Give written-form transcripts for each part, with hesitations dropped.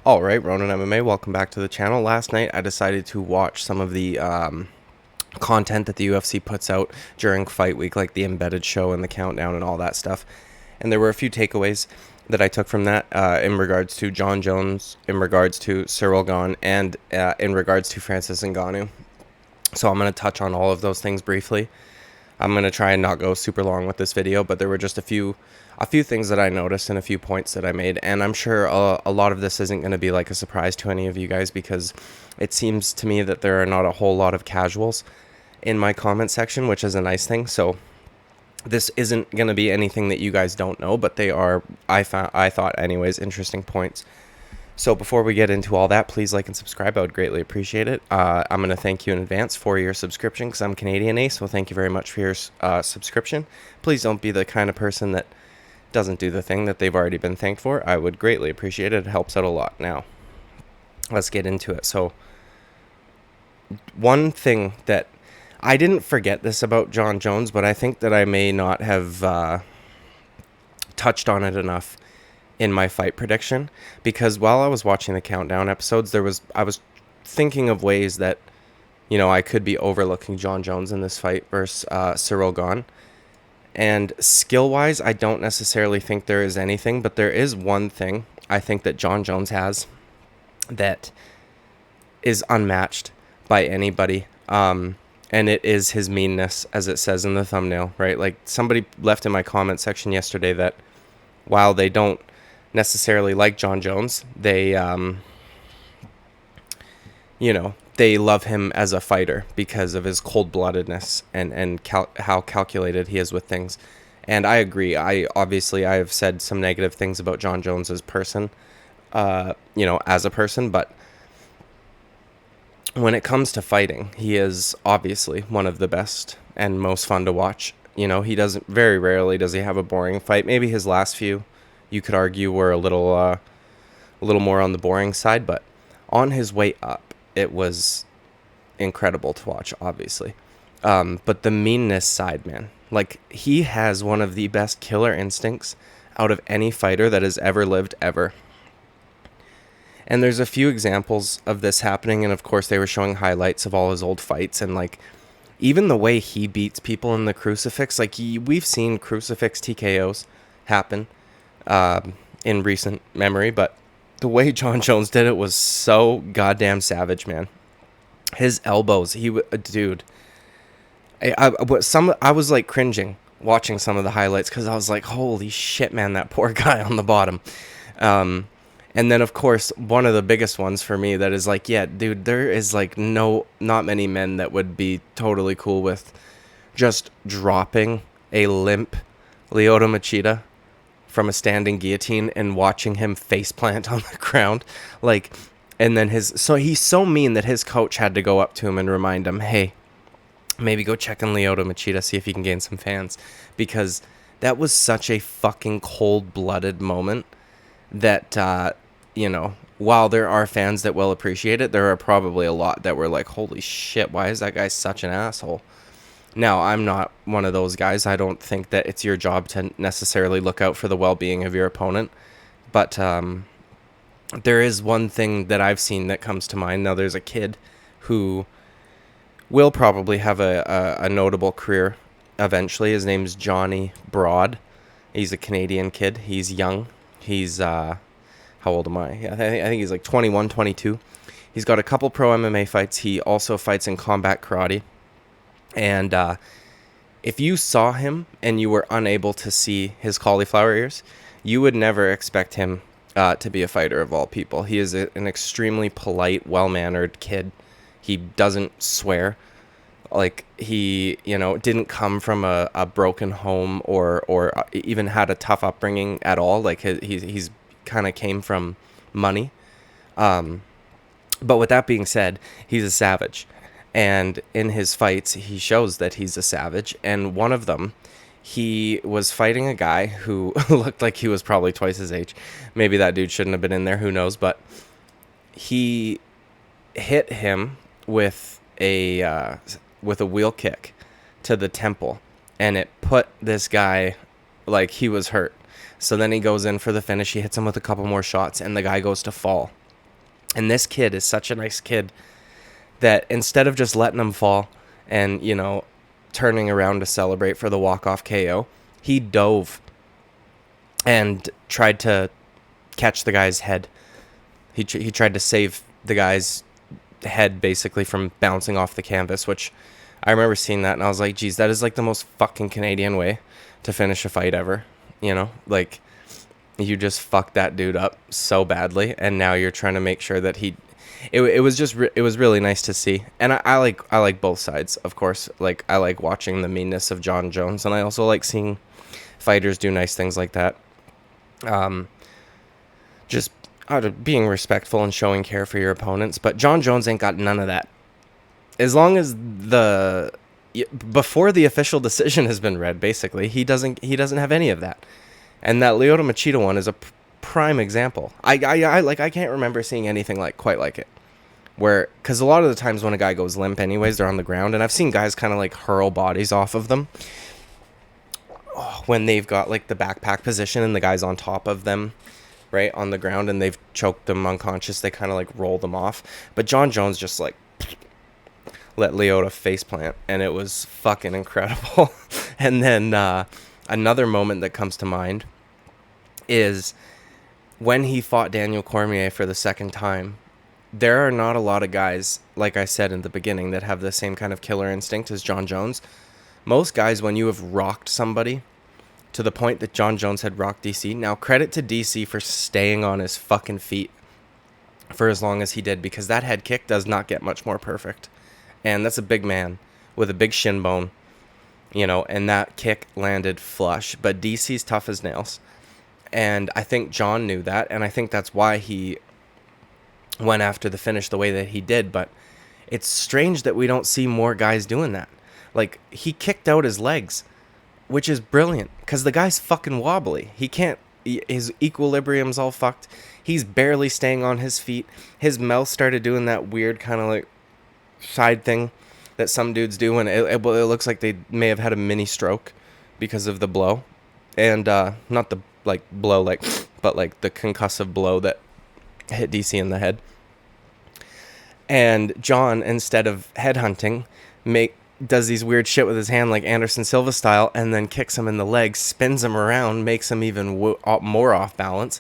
Alright, Ronan MMA, welcome back to the channel. Last night I decided to watch some of the content that the UFC puts out during fight week, like the embedded show and the countdown and all that stuff. And there were a few takeaways that I took from that in regards to Jon Jones, in regards to Cyril Gane, and in regards to Francis Ngannou. So I'm going to touch on all of those things briefly. I'm going to try and not go super long with this video, but there were just a few things that I noticed and a few points that I made, and I'm sure a lot of this isn't going to be like a surprise to any of you guys, because it seems to me that there are not a whole lot of casuals in my comment section, which is a nice thing. So this isn't going to be anything that you guys don't know, but they are, I thought anyways, interesting points. So before we get into all that, please like and subscribe. I would greatly appreciate it. I'm going to thank you in advance for your subscription, because I'm Canadian, so thank you very much for your subscription. Please don't be the kind of person that doesn't do the thing that they've already been thanked for. I would greatly appreciate it. It helps out a lot. Now, let's get into it. So one thing that I didn't forget this about Jon Jones, but I think that I may not have touched on it enough in my fight prediction, because while I was watching the countdown episodes, I was thinking of ways that, you know, I could be overlooking Jon Jones in this fight versus Cyril Gane. And skill-wise, I don't necessarily think there is anything, but there is one thing I think that Jon Jones has that is unmatched by anybody, and it is his meanness, as it says in the thumbnail, right? Like, somebody left in my comment section yesterday that while they don't necessarily like Jon Jones, they they love him as a fighter because of his cold-bloodedness and how calculated he is with things. And I agree. I have said some negative things about Jon Jones as person, as a person, but when it comes to fighting, he is obviously one of the best and most fun to watch. You know, very rarely does he have a boring fight. Maybe his last few, you could argue, were a little more on the boring side, but on his way up, it was incredible to watch, obviously. But the meanness side, man, like, he has one of the best killer instincts out of any fighter that has ever lived, ever. And there's a few examples of this happening, and of course they were showing highlights of all his old fights, and like, even the way he beats people in the crucifix, like, we've seen crucifix TKOs happen in recent memory, but the way Jon Jones did it was so goddamn savage, man. His elbows, dude. I was like cringing watching some of the highlights, because I was like, holy shit, man, that poor guy on the bottom. And then, of course, one of the biggest ones for me that is like, yeah, dude, there is like not many men that would be totally cool with just dropping a limp Lyoto Machida from a standing guillotine and watching him faceplant on the ground. Like, and then he's so mean that his coach had to go up to him and remind him, hey, maybe go check on Lyoto Machida, see if he can gain some fans, because that was such a fucking cold-blooded moment that, while there are fans that will appreciate it, there are probably a lot that were like, holy shit, why is that guy such an asshole? Now, I'm not one of those guys. I don't think that it's your job to necessarily look out for the well-being of your opponent. But there is one thing that I've seen that comes to mind. Now, there's a kid who will probably have a notable career eventually. His name's Johnny Broad. He's a Canadian kid. He's young. He's, how old am I? Yeah, I think he's like 21, 22. He's got a couple pro MMA fights. He also fights in combat karate. And if you saw him and you were unable to see his cauliflower ears, you would never expect him to be a fighter of all people. He is an extremely polite, well-mannered kid. He doesn't swear. Like, he, didn't come from a broken home or even had a tough upbringing at all. Like, he's kind of came from money. But with that being said, he's a savage. And in his fights, he shows that he's a savage. And one of them, he was fighting a guy who looked like he was probably twice his age. Maybe that dude shouldn't have been in there, who knows. But he hit him with a wheel kick to the temple, and it put this guy, like, he was hurt. So then he goes in for the finish. He hits him with a couple more shots, and the guy goes to fall. And this kid is such a nice kid that instead of just letting him fall and, turning around to celebrate for the walk-off KO, he dove and tried to catch the guy's head. He tried to save the guy's head basically from bouncing off the canvas, which I remember seeing that and I was like, geez, that is like the most fucking Canadian way to finish a fight ever. Like, you just fucked that dude up so badly, and now you're trying to make sure that it was really nice to see. And I like both sides, of course. Like, I like watching the meanness of Jon Jones, and I also like seeing fighters do nice things like that. Just out of being respectful and showing care for your opponents. But Jon Jones ain't got none of that. As long as before the official decision has been read, basically, he doesn't have any of that. And that Lyoto Machida one is a prime example. I can't remember seeing anything quite like it. Because a lot of the times when a guy goes limp anyways, they're on the ground, and I've seen guys kind of like hurl bodies off of them when they've got like the backpack position and the guy's on top of them, right, on the ground, and they've choked them unconscious. They kind of like roll them off. But Jon Jones just like let Lyoto face plant, and it was fucking incredible. And then another moment that comes to mind is when he fought Daniel Cormier for the second time. There are not a lot of guys, like I said in the beginning, that have the same kind of killer instinct as Jon Jones. Most guys, when you have rocked somebody to the point that Jon Jones had rocked DC, now credit to DC for staying on his fucking feet for as long as he did, because that head kick does not get much more perfect. And that's a big man with a big shin bone, and that kick landed flush. But DC's tough as nails. And I think Jon knew that, and I think that's why he went after the finish the way that he did. But it's strange that we don't see more guys doing that. Like, he kicked out his legs, which is brilliant, because the guy's fucking wobbly. His equilibrium's all fucked. He's barely staying on his feet. His mouth started doing that weird kind of like side thing that some dudes do, and it looks like they may have had a mini stroke because of the blow. And not the like blow but like the concussive blow that hit DC in the head. And Jon, instead of headhunting, does these weird shit with his hand like Anderson Silva style, and then kicks him in the leg, spins him around, makes him even more off balance,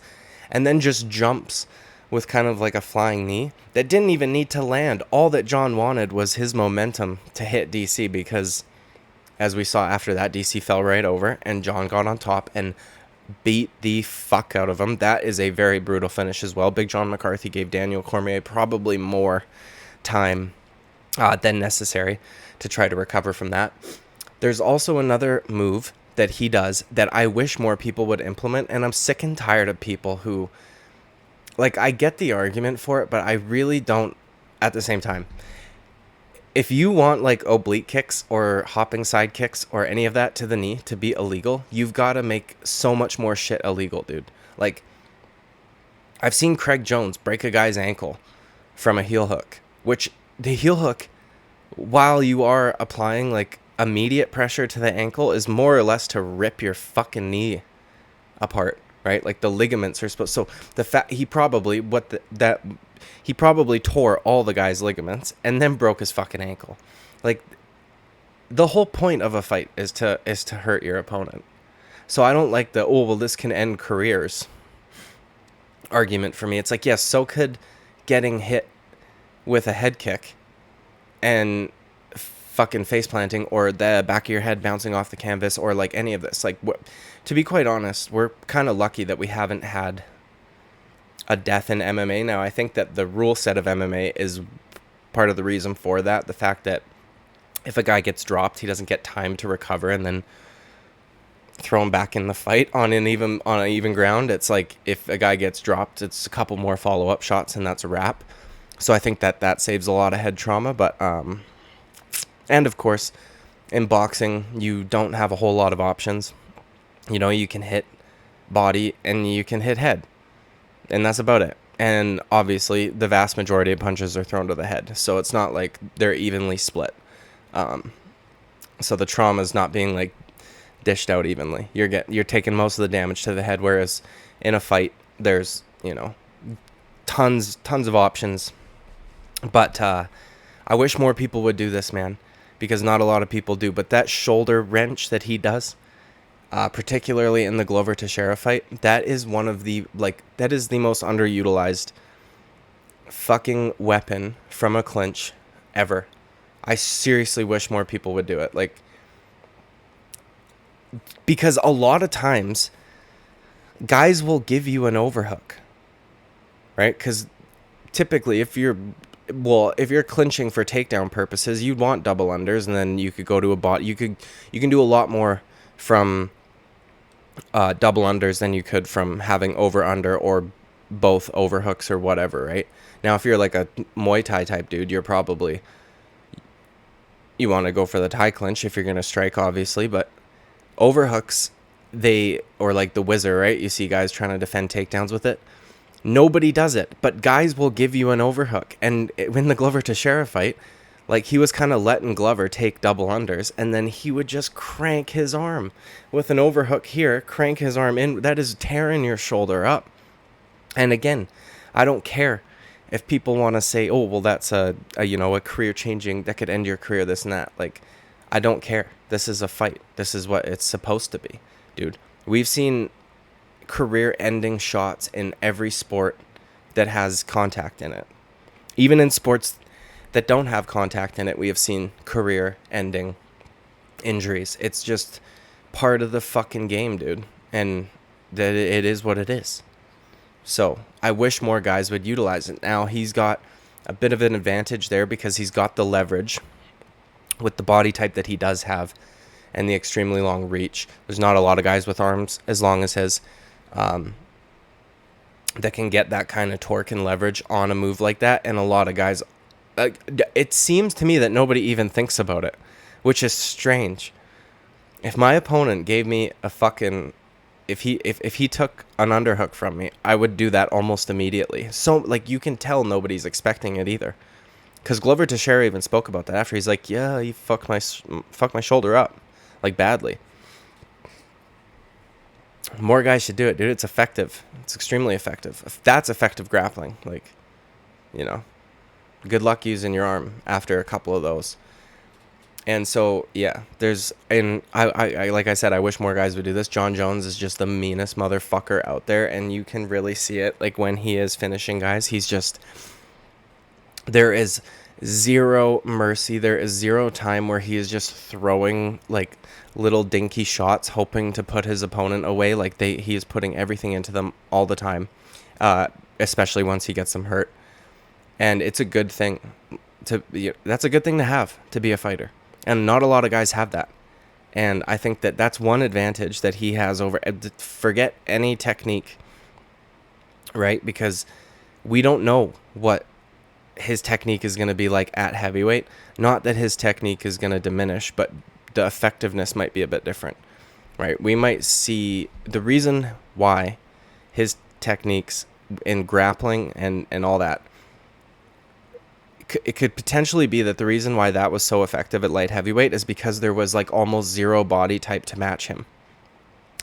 and then just jumps with kind of like a flying knee that didn't even need to land. All that Jon wanted was his momentum to hit DC, because as we saw after that, DC fell right over and Jon got on top and beat the fuck out of him. That is a very brutal finish as well. Big John McCarthy gave Daniel Cormier probably more time than necessary to try to recover from that. There's also another move that he does that I wish more people would implement, and I'm sick and tired of people who, like, I get the argument for it, but I really don't at the same time. If you want like oblique kicks or hopping side kicks or any of that to the knee to be illegal, you've got to make so much more shit illegal, dude. Like, I've seen Craig Jones break a guy's ankle from a heel hook, which the heel hook, while you are applying like immediate pressure to the ankle, is more or less to rip your fucking knee apart, right? Like, the ligaments are supposed. So the fact he probably he probably tore all the guy's ligaments and then broke his fucking ankle. Like, the whole point of a fight is to hurt your opponent. So I don't like the this can end careers argument for me. It's like, yes, so could getting hit with a head kick and fucking face planting, or the back of your head bouncing off the canvas, or like any of this. Like, to be quite honest, we're kind of lucky that we haven't had a death in MMA. Now, I think that the rule set of MMA is part of the reason for that. The fact that if a guy gets dropped, he doesn't get time to recover and then throw him back in the fight on an even ground. It's like, if a guy gets dropped, it's a couple more follow-up shots and that's a wrap. So I think that saves a lot of head trauma. But and of course, in boxing, you don't have a whole lot of options. You can hit body and you can hit head, and that's about it. And obviously, the vast majority of punches are thrown to the head, so it's not like they're evenly split. So the trauma is not being like dished out evenly. You're taking most of the damage to the head, whereas in a fight, there's tons of options. But I wish more people would do this, man, because not a lot of people do. But that shoulder wrench that he does, particularly in the Glover Teixeira fight, that is one of the, like, that is the most underutilized fucking weapon from a clinch ever. I seriously wish more people would do it. Like, because a lot of times guys will give you an overhook, right? Because typically if you're clinching for takedown purposes, you'd want double unders, and then you could go to a bot. You can do a lot more from double unders than you could from having over under or both overhooks or whatever, right? Now, if you're like a Muay Thai type dude, you want to go for the Thai clinch if you're going to strike, obviously, but overhooks, or like the whizzer, right? You see guys trying to defend takedowns with it. Nobody does it, but guys will give you an overhook. And in the Glover Teixeira fight, like, he was kind of letting Glover take double unders, and then he would just crank his arm with an overhook here, crank his arm in. That is tearing your shoulder up. And again, I don't care if people want to say, oh, well, that's a career changing, that could end your career, this and that. Like, I don't care. This is a fight. This is what it's supposed to be, dude. We've seen career-ending shots in every sport that has contact in it. Even in sports that don't have contact in it, we have seen career-ending injuries. It's just part of the fucking game, dude. And that it is what it is. So I wish more guys would utilize it. Now, he's got a bit of an advantage there because he's got the leverage with the body type that he does have and the extremely long reach. There's not a lot of guys with arms as long as his that can get that kind of torque and leverage on a move like that. And a lot of guys, it seems to me that nobody even thinks about it, which is strange. If my opponent gave me a fucking, if he took an underhook from me, I would do that almost immediately. So, like, you can tell nobody's expecting it either. Because Glover Teixeira even spoke about that after. He's like, yeah, you fucked my shoulder up, like, badly. More guys should do it, dude. It's effective. It's extremely effective. That's effective grappling. Like, good luck using your arm after a couple of those. And so, yeah, I like I said, I wish more guys would do this. Jon Jones is just the meanest motherfucker out there, and you can really see it, like, when he is finishing guys. He's just, there is zero mercy. There is zero time where he is just throwing, like, little dinky shots, hoping to put his opponent away. Like, he is putting everything into them all the time, especially once he gets them hurt. And it's a good thing that's a good thing to have, to be a fighter. And not a lot of guys have that. And I think that that's one advantage that he has over, forget any technique, right? Because we don't know what his technique is going to be like at heavyweight. Not that his technique is going to diminish, but the effectiveness might be a bit different, right? We might see the reason why his techniques in grappling and all that, it could potentially be that the reason why that was so effective at light heavyweight is because there was, like, almost zero body type to match him.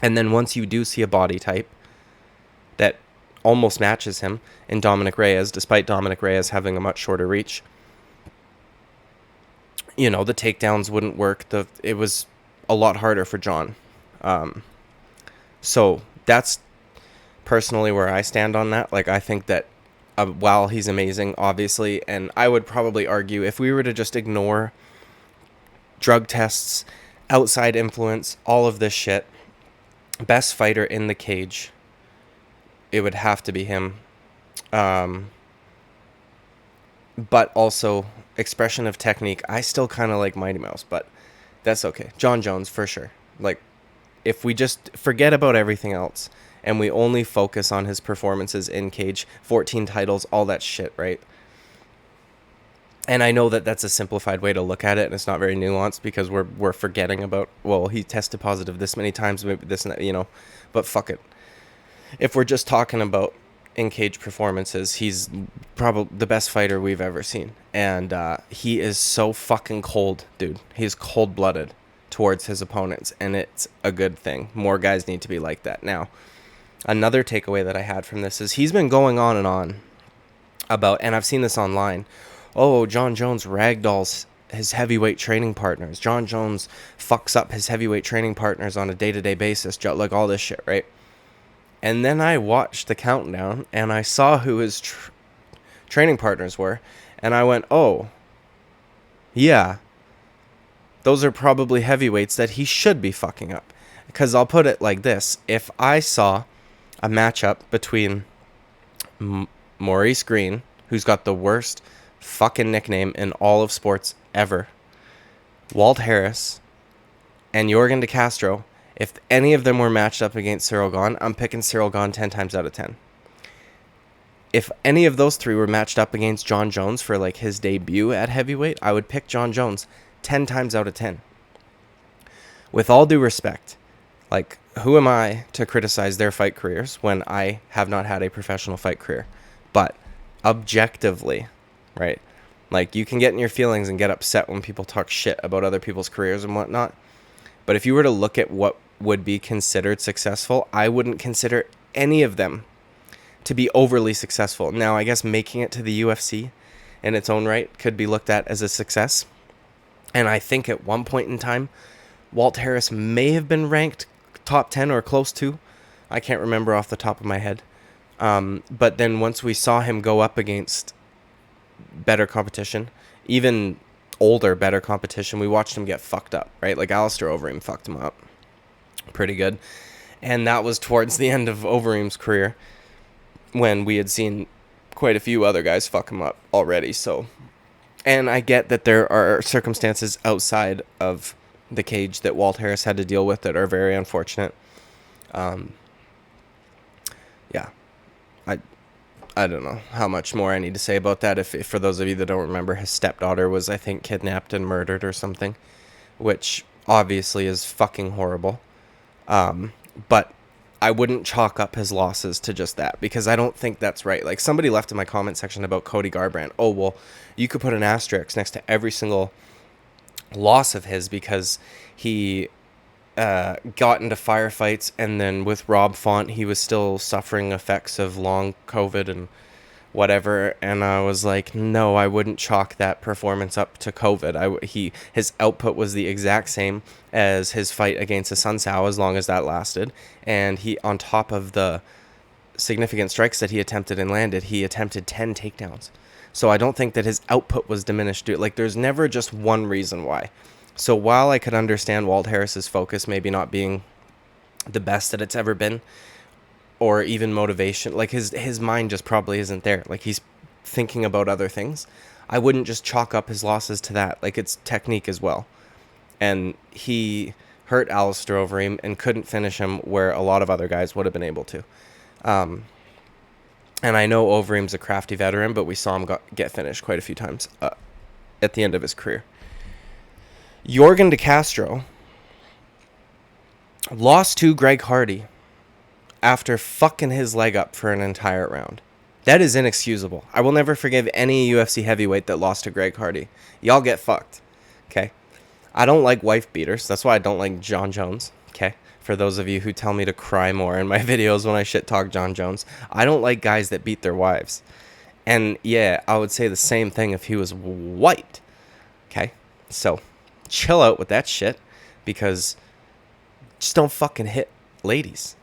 And then once you do see a body type that almost matches him in Dominic Reyes, despite Dominic Reyes having a much shorter reach, the takedowns wouldn't work. It was a lot harder for Jon. So that's personally where I stand on that. Like, I think that while he's amazing, obviously, and I would probably argue if we were to just ignore drug tests, outside influence, all of this shit, best fighter in the cage, it would have to be him. But also expression of technique, I still kind of like Mighty Mouse, but that's okay. Jon Jones, for sure. Like, if we just forget about everything else and we only focus on his performances in cage, 14 titles, all that shit, right? And I know that that's a simplified way to look at it, and it's not very nuanced because we're forgetting about, well, he tested positive this many times, maybe this and that, but fuck it. If we're just talking about in-cage performances, he's probably the best fighter we've ever seen. And he is so fucking cold, dude. He's cold-blooded towards his opponents, and it's a good thing. More guys need to be like that. Now, another takeaway that I had from this is he's been going on and on about, and I've seen this online. Oh, Jon Jones ragdolls his heavyweight training partners. Jon Jones fucks up his heavyweight training partners on a day-to-day basis. Like all this shit, right? And then I watched the countdown, and I saw who his training partners were, and I went, oh, yeah, those are probably heavyweights that he should be fucking up. Because I'll put it like this. If I saw a matchup between Maurice Green, who's got the worst fucking nickname in all of sports ever, Walt Harris, and Jorgen De Castro, if any of them were matched up against Cyril Gahn, I'm picking Cyril Gahn 10 times out of 10. If any of those three were matched up against Jon Jones for like his debut at heavyweight, I would pick Jon Jones 10 times out of 10. With all due respect, like, who am I to criticize their fight careers when I have not had a professional fight career? But objectively, right? Like, you can get in your feelings and get upset when people talk shit about other people's careers and whatnot. But if you were to look at what would be considered successful, I wouldn't consider any of them to be overly successful. Now, I guess making it to the UFC in its own right could be looked at as a success. And I think at one point in time, Walt Harris may have been ranked top 10 or close to. I can't remember off the top of my head. But then once we saw him go up against better competition, even older, better competition, we watched him get fucked up, right? Like Alistair Overeem fucked him up pretty good. And that was towards the end of Overeem's career when we had seen quite a few other guys fuck him up already. So, and I get that there are circumstances outside of the cage that Walt Harris had to deal with that are very unfortunate. Yeah, I don't know how much more I need to say about that. If for those of you that don't remember, his stepdaughter was, I think, kidnapped and murdered or something, which obviously is fucking horrible. But I wouldn't chalk up his losses to just that, because I don't think that's right. Like, somebody left in my comment section about Cody Garbrandt. Oh, well, you could put an asterisk next to every single loss of his because he got into firefights, and then with Rob Font, he was still suffering effects of long COVID and whatever. And I was like, no, I wouldn't chalk that performance up to COVID. His output was the exact same as his fight against the Sun Sao, as long as that lasted. And he, on top of the significant strikes that he attempted and landed, he attempted 10 takedowns. So I don't think that his output was diminished. Like, there's never just one reason why. So while I could understand Walt Harris's focus maybe not being the best that it's ever been, or even motivation, like his mind just probably isn't there. Like, he's thinking about other things. I wouldn't just chalk up his losses to that. Like, it's technique as well. And he hurt Alistair Overeem and couldn't finish him where a lot of other guys would have been able to. And I know Overeem's a crafty veteran, but we saw him get finished quite a few times at the end of his career. Jorgen De Castro lost to Greg Hardy after fucking his leg up for an entire round. That is inexcusable. I will never forgive any UFC heavyweight that lost to Greg Hardy. Y'all get fucked. Okay? I don't like wife beaters. That's why I don't like Jon Jones. Okay? For those of you who tell me to cry more in my videos when I shit talk Jon Jones, I don't like guys that beat their wives. And yeah, I would say the same thing if he was white. Okay? So, chill out with that shit, because just don't fucking hit ladies.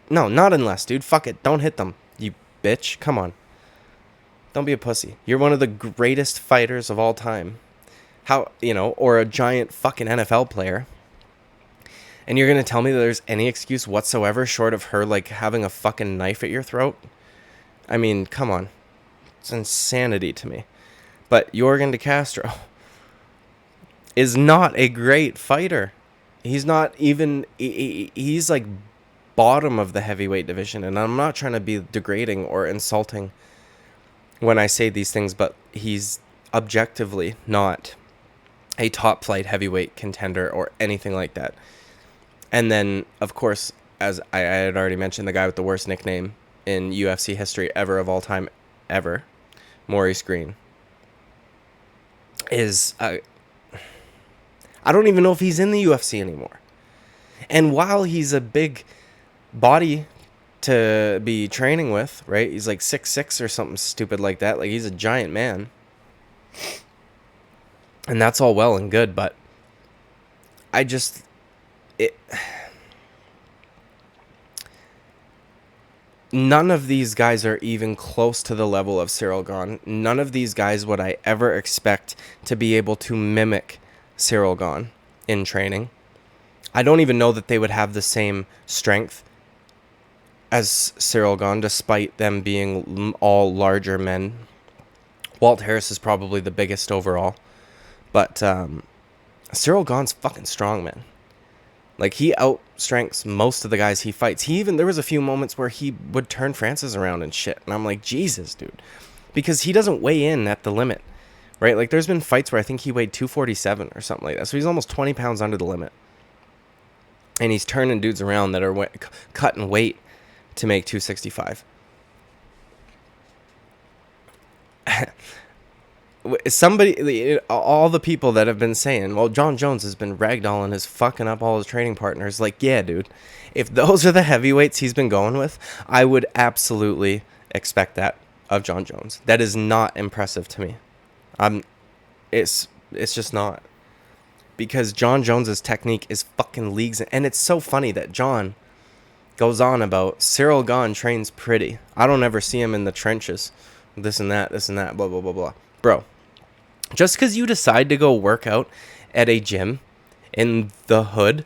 Not unless, dude. Fuck it. Don't hit them, you bitch. Come on. Don't be a pussy. You're one of the greatest fighters of all time. Or a giant fucking NFL player. And you're going to tell me that there's any excuse whatsoever short of her, like, having a fucking knife at your throat? I mean, come on. It's insanity to me. But Jorgen De Castro is not a great fighter. He's not even... He's, like, bottom of the heavyweight division. And I'm not trying to be degrading or insulting when I say these things, but he's objectively not a top-flight heavyweight contender or anything like that. And then, of course, as I had already mentioned, the guy with the worst nickname in UFC history ever of all time, ever, Maurice Green, is... I don't even know if he's in the UFC anymore. And while he's a big body to be training with, right? He's like 6'6" or something stupid like that. Like, he's a giant man. And that's all well and good, but I just... None of these guys are even close to the level of Cyril Gane. None of these guys would I ever expect to be able to mimic Cyril Gane in training. I don't even know that they would have the same strength as Cyril Gane, despite them being all larger men. Walt Harris is probably the biggest overall. But Cyril Gane's fucking strong, man. Like, he outstrengths most of the guys he fights. There was a few moments where he would turn Francis around and shit. And I'm like, Jesus, dude. Because he doesn't weigh in at the limit, right? Like, there's been fights where I think he weighed 247 or something like that. So he's almost 20 pounds under the limit. And he's turning dudes around that are cutting weight to make 265. All the people that have been saying, well, Jon Jones has been ragdolling his fucking up all his training partners. Like, yeah, dude, if those are the heavyweights he's been going with, I would absolutely expect that of Jon Jones. That is not impressive to me. It's just not. Because Jon Jones's technique is fucking leagues. And it's so funny that Jon goes on about Cyril Gane trains pretty. I don't ever see him in the trenches. This and that, blah, blah, blah, blah. Bro, just because you decide to go work out at a gym in the hood,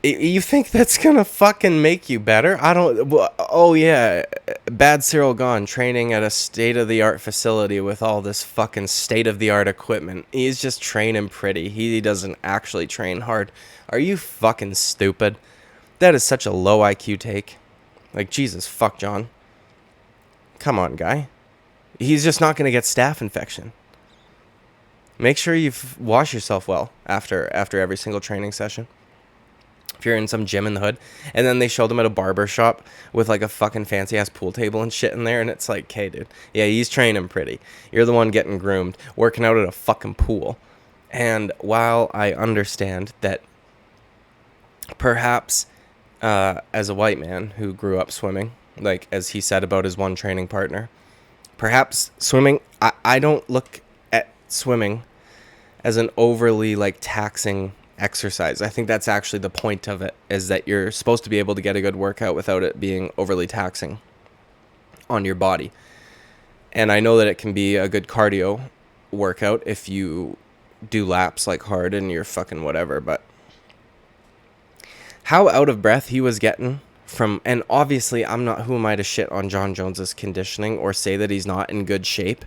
you think that's going to fucking make you better? Oh, yeah, bad Cyril Gane training at a state-of-the-art facility with all this fucking state-of-the-art equipment. He's just training pretty. He doesn't actually train hard. Are you fucking stupid? That is such a low IQ take. Like, Jesus, fuck Jon. Come on, guy. He's just not going to get staph infection. Make sure you wash yourself well after every single training session. If you're in some gym in the hood, and then they showed them at a barber shop with like a fucking fancy ass pool table and shit in there, and it's like, okay, dude, yeah, he's training pretty. You're the one getting groomed, working out at a fucking pool. And while I understand that perhaps as a white man who grew up swimming, like as he said about his one training partner, perhaps swimming, I don't look at swimming as an overly like taxing exercise. I think that's actually the point of it, is that you're supposed to be able to get a good workout without it being overly taxing on your body. And I know that it can be a good cardio workout if you do laps like hard and you're fucking whatever, but how out of breath he was getting from, and obviously who am I to shit on Jon Jones's conditioning or say that he's not in good shape,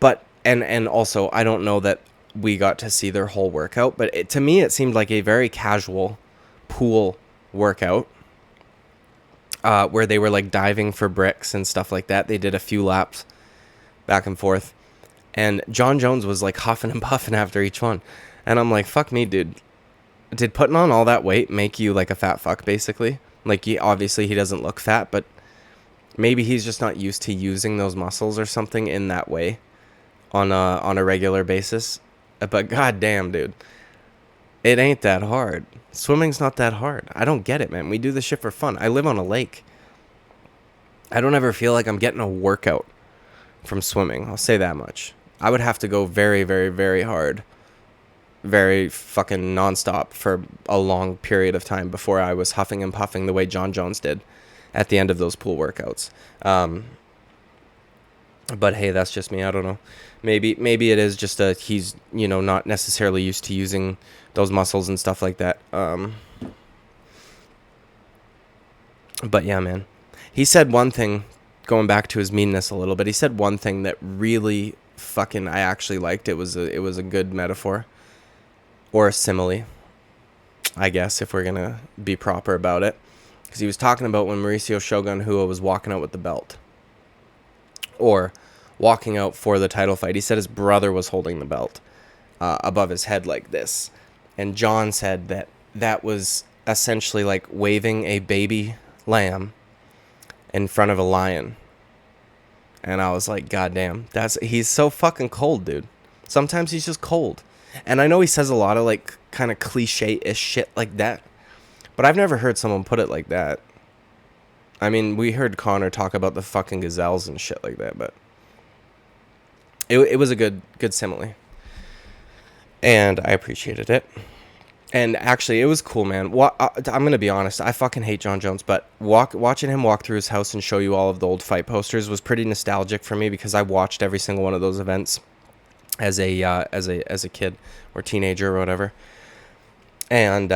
but and also I don't know that we got to see their whole workout, but to me it seemed like a very casual pool workout where they were like diving for bricks and stuff like that. They did a few laps back and forth, and Jon Jones was like huffing and puffing after each one, and I'm like, fuck me, dude. Did putting on all that weight make you like a fat fuck, basically? Like, obviously he doesn't look fat, but maybe he's just not used to using those muscles or something in that way on a regular basis. But goddamn, dude, it ain't that hard. Swimming's not that hard. I don't get it, man. We do this shit for fun. I live on a lake. I don't ever feel like I'm getting a workout from swimming. I'll say that much. I would have to go very, very, very hard, very fucking nonstop for a long period of time before I was huffing and puffing the way Jon Jones did at the end of those pool workouts. But hey, that's just me. I don't know. Maybe it is just he's, not necessarily used to using those muscles and stuff like that. But yeah, man. He said one thing, going back to his meanness a little bit. He said one thing that really fucking I actually liked. It was a good metaphor. Or a simile, I guess, if we're going to be proper about it. Because he was talking about when Mauricio Shogun Rua was walking out with the belt. Or walking out for the title fight. He said his brother was holding the belt above his head like this. And Jon said that was essentially like waving a baby lamb in front of a lion. And I was like, goddamn, he's so fucking cold, dude. Sometimes he's just cold. And I know he says a lot of like kind of cliche-ish shit like that, But I've never heard someone put it like that. I mean, we heard Connor talk about the fucking gazelles and shit like that, but it was a good simile. And I appreciated it. And actually, it was cool, man. I'm going to be honest. I fucking hate Jon Jones, but watching him walk through his house and show you all of the old fight posters was pretty nostalgic for me because I watched every single one of those events as a kid or teenager or whatever. And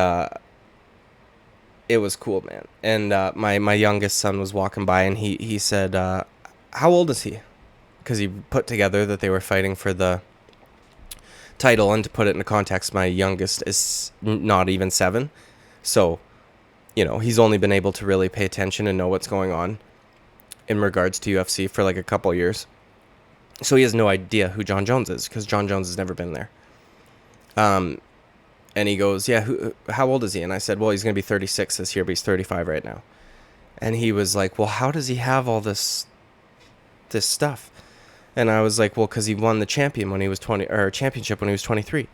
it was cool, man. And my youngest son was walking by, and he said, how old is he? Because he put together that they were fighting for the title, and to put it into context, my youngest is not even 7. So, he's only been able to really pay attention and know what's going on in regards to UFC for like a couple years. So he has no idea who Jon Jones is because Jon Jones has never been there. And he goes, yeah, how old is he? And I said, well, he's going to be 36 this year, but he's 35 right now. And he was like, well, how does he have all this stuff? And I was like, well, because he won the championship when he was 23.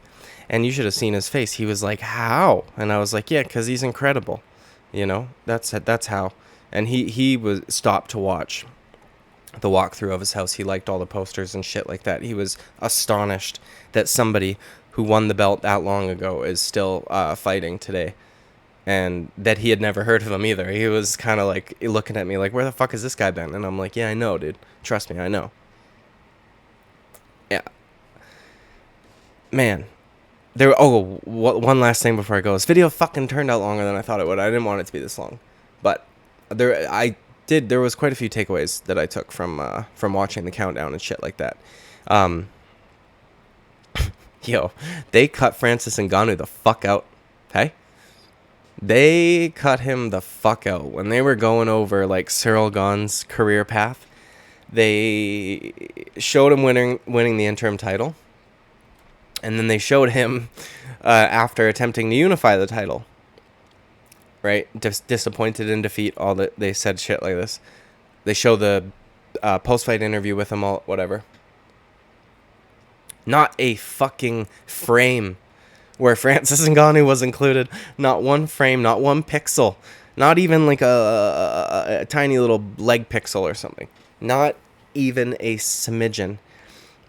And you should have seen his face. He was like, how? And I was like, yeah, because he's incredible. That's how. And he was stopped to watch the walkthrough of his house. He liked all the posters and shit like that. He was astonished that somebody who won the belt that long ago is still fighting today. And that he had never heard of him either. He was kind of like looking at me like, where the fuck has this guy been? And I'm like, yeah, I know, dude. Trust me, I know. Yeah. Man. One last thing before I go. This video fucking turned out longer than I thought it would. I didn't want it to be this long. But there was quite a few takeaways that I took from watching the countdown and shit like that. Yo, they cut Francis Ngannou the fuck out. Hey? They cut him the fuck out. When they were going over like Cyril Gane's career path, they showed him winning the interim title. And then they showed him after attempting to unify the title. Right? Disappointed in defeat. All that they said shit like this. They show the post-fight interview with him, all whatever. Not a fucking frame where Francis Ngannou was included. Not one frame, not one pixel. Not even like a tiny little leg pixel or something. Not even a smidgen.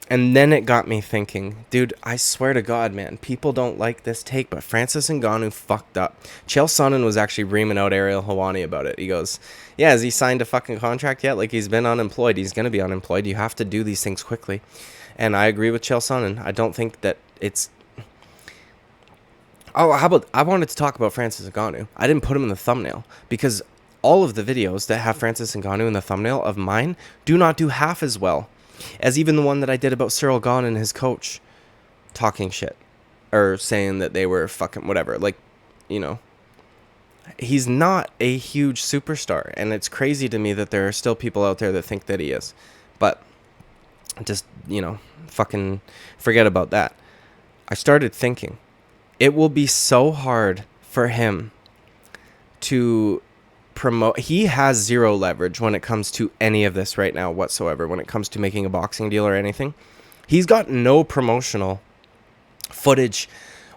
And then it got me thinking, dude, I swear to God, man, people don't like this take, but Francis Ngannou fucked up. Chael Sonnen was actually reaming out Ariel Helwani about it. He goes, yeah, has he signed a fucking contract yet? Like, he's been unemployed. He's going to be unemployed. You have to do these things quickly. And I agree with Chael Sonnen. I don't think that it's... Oh, how about... I wanted to talk about Francis Ngannou. I didn't put him in the thumbnail because all of the videos that have Francis Ngannou in the thumbnail of mine do not do half as well as even the one that I did about Cyril Gane and his coach talking shit or saying that they were fucking whatever. Like, he's not a huge superstar, and it's crazy to me that there are still people out there that think that he is. But just, fucking forget about that. I started thinking it will be so hard for him to promote. He has zero leverage when it comes to any of this right now whatsoever, when it comes to making a boxing deal or anything. He's got no promotional footage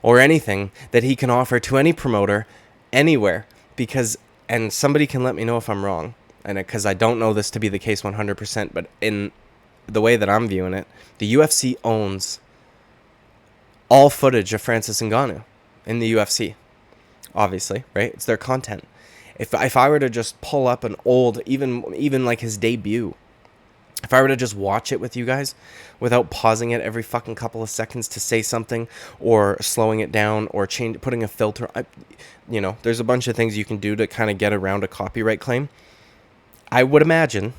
or anything that he can offer to any promoter anywhere, because, and somebody can let me know if I'm wrong, and because I don't know this to be the case 100%, but in the way that I'm viewing it, the UFC owns all footage of Francis Ngannou in the UFC, obviously, right? It's their content. If I were to just pull up an old, even like his debut, if I were to just watch it with you guys without pausing it every fucking couple of seconds to say something or slowing it down or putting a filter, there's a bunch of things you can do to kind of get around a copyright claim. I would imagine,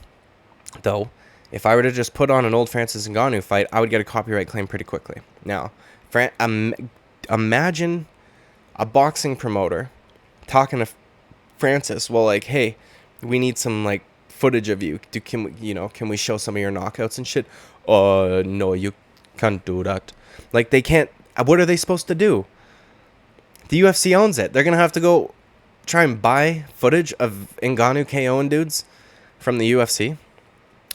though, if I were to just put on an old Francis Ngannou fight, I would get a copyright claim pretty quickly. Now, imagine a boxing promoter talking to Francis, well, like, hey, we need some like footage of you. Can we show some of your knockouts and shit? No, you can't do that. Like, they can't. What are they supposed to do? The UFC owns it. They're gonna have to go try and buy footage of Ngannou KOing dudes from the UFC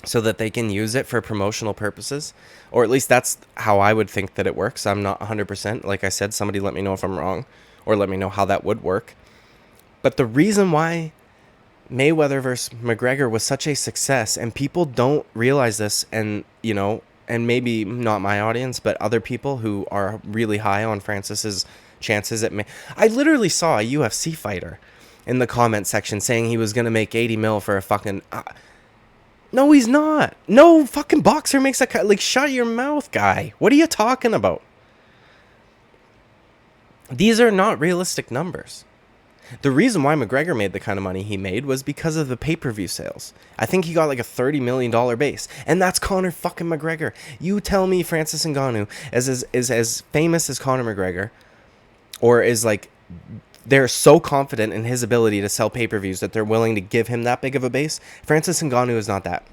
so that they can use it for promotional purposes, or at least that's how I would think that it works. I'm not 100%. Like I said, somebody let me know if I'm wrong, or let me know how that would work. But the reason why Mayweather versus McGregor was such a success, and people don't realize this, and and maybe not my audience, but other people who are really high on Francis's chances at I literally saw a UFC fighter in the comment section saying he was gonna make 80 mil for a fucking. No, he's not. No fucking boxer makes a cut. Like, shut your mouth, guy. What are you talking about? These are not realistic numbers. The reason why McGregor made the kind of money he made was because of the pay-per-view sales. I think he got like a $30 million base. And that's Conor fucking McGregor. You tell me Francis Ngannou is as famous as Conor McGregor, or is like, they're so confident in his ability to sell pay-per-views that they're willing to give him that big of a base. Francis Ngannou is not that.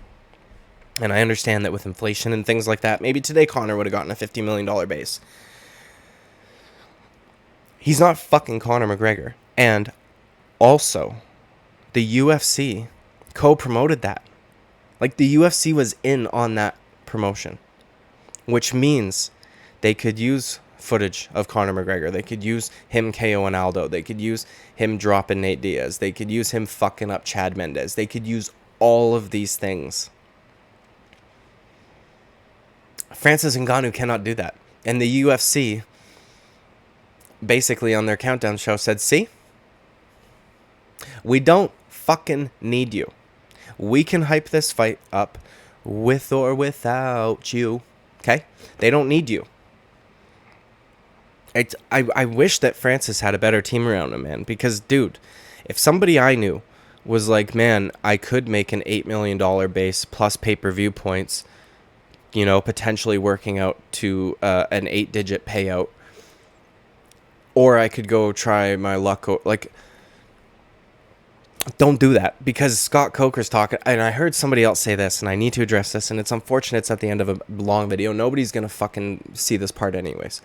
And I understand that with inflation and things like that, maybe today Conor would have gotten a $50 million base. He's not fucking Conor McGregor. And also, the UFC co-promoted that. Like, the UFC was in on that promotion, which means they could use footage of Conor McGregor. They could use him KOing Aldo. They could use him dropping Nate Diaz. They could use him fucking up Chad Mendes. They could use all of these things. Francis Ngannou cannot do that. And the UFC, basically on their countdown show, said, see? We don't fucking need you. We can hype this fight up with or without you. Okay? They don't need you. I wish that Francis had a better team around him, man. Because, dude, if somebody I knew was like, man, I could make an $8 million base plus pay-per-view points, potentially working out to an 8-digit payout, or I could go try my luck, like, don't do that, because Scott Coker's talking, and I heard somebody else say this, and I need to address this, and it's unfortunate it's at the end of a long video. Nobody's going to fucking see this part anyways.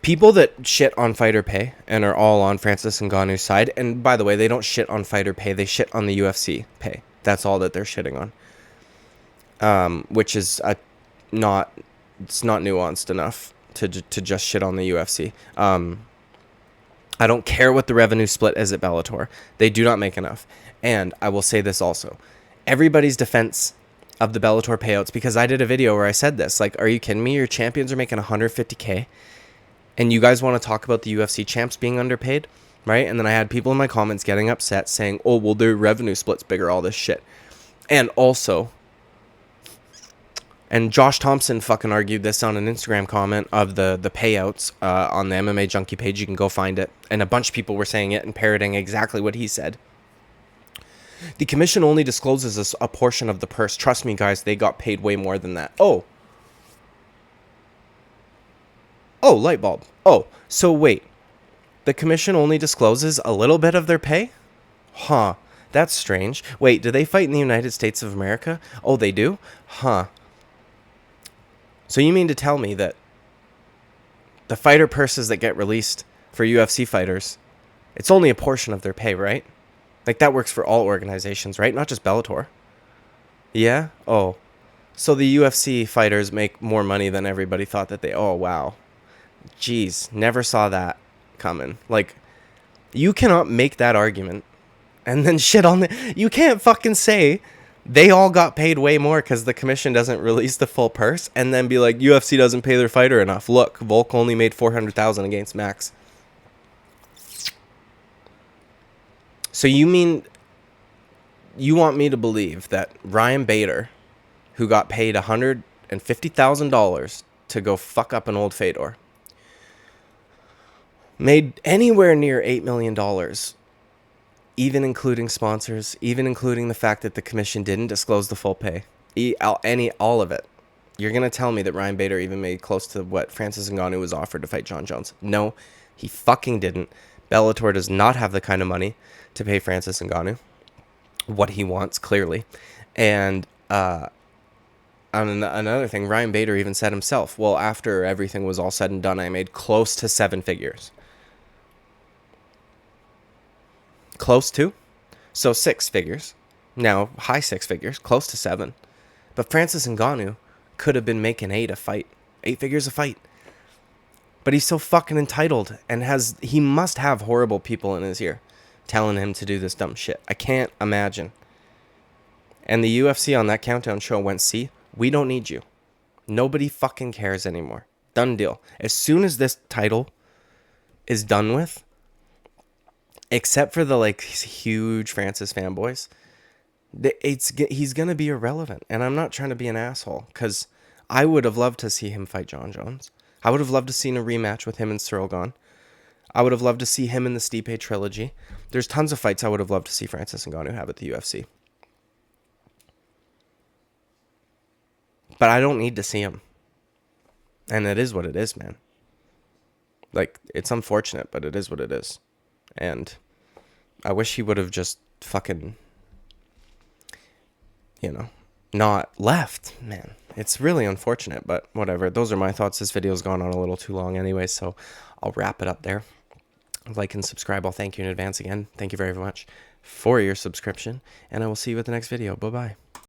People that shit on fighter pay and are all on Francis Ngannou's side, and by the way, they don't shit on fighter pay, they shit on the UFC pay. That's all that they're shitting on. Which is it's not nuanced enough to just shit on the UFC. I don't care what the revenue split is at Bellator. They do not make enough. And I will say this also. Everybody's defense of the Bellator payouts, because I did a video where I said this, like, are you kidding me? Your champions are making $150K, and you guys want to talk about the UFC champs being underpaid, right? And then I had people in my comments getting upset saying, oh, well, their revenue split's bigger, all this shit. And also, and Josh Thompson fucking argued this on an Instagram comment of the payouts on the MMA Junkie page. You can go find it. And a bunch of people were saying it and parroting exactly what he said. The commission only discloses a portion of the purse. Trust me, guys, they got paid way more than that. Oh, light bulb. Oh, so wait. The commission only discloses a little bit of their pay? Huh. That's strange. Wait, do they fight in the United States of America? Oh, they do? Huh. So you mean to tell me that the fighter purses that get released for UFC fighters, it's only a portion of their pay, right? Like, that works for all organizations, right? Not just Bellator. Yeah? Oh. So the UFC fighters make more money than everybody thought that they... Oh, wow. Jeez. Never saw that coming. Like, you cannot make that argument and then shit on the... You can't fucking say they all got paid way more because the commission doesn't release the full purse and then be like, UFC doesn't pay their fighter enough. Look, Volk only made $400,000 against Max. So you mean you want me to believe that Ryan Bader, who got paid $150,000 to go fuck up an old Fedor, made anywhere near $8 million, even including sponsors, even including the fact that the commission didn't disclose the full pay, all of it? You're going to tell me that Ryan Bader even made close to what Francis Ngannou was offered to fight Jon Jones? No, he fucking didn't. Bellator does not have the kind of money to pay Francis Ngannou what he wants, clearly. And another thing, Ryan Bader even said himself, well, after everything was all said and done, I made close to 7 figures. Close to? So 6 figures. Now, high 6 figures, close to 7. But Francis Ngannou could have been making 8 a fight. 8 figures a fight. But he's so fucking entitled and he must have horrible people in his ear telling him to do this dumb shit. I can't imagine. And the UFC on that countdown show went, see, we don't need you. Nobody fucking cares anymore. Done deal. As soon as this title is done with, except for the like huge Francis fanboys, he's gonna be irrelevant. And I'm not trying to be an asshole, because I would have loved to see him fight Jon Jones. I would have loved to see a rematch with him and Cyril. I would have loved to see him in the Stipe trilogy. There's tons of fights I would have loved to see Francis Ngannou have at the UFC. But I don't need to see him. And it is what it is, man. Like, it's unfortunate, but it is what it is. And I wish he would have just fucking, not left, man. It's really unfortunate, but whatever. Those are my thoughts. This video's gone on a little too long anyway, so I'll wrap it up there. Like and subscribe. I'll thank you in advance again. Thank you very much for your subscription, and I will see you at the next video. Bye-bye.